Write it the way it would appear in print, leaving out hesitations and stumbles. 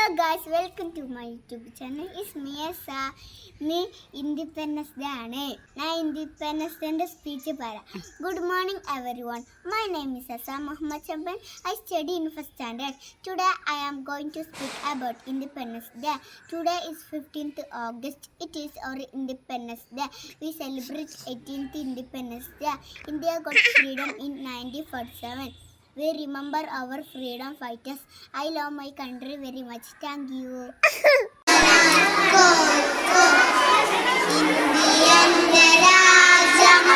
Hello guys, welcome to my YouTube channel. It's me Asa. ഇന്ന് independence day ആണ്. ഞാൻ independence ഡേന്റെ speech പറയാം. Good morning everyone. My name is Asa Muhammad Chamban. I study in first standard. Today I am going to speak about Independence Day. Today is 15th August. It is our Independence Day. We celebrate 18th Independence Day. India got freedom in 1947. We remember our freedom fighters. I love my country very much. Thank you. Indian Rajam,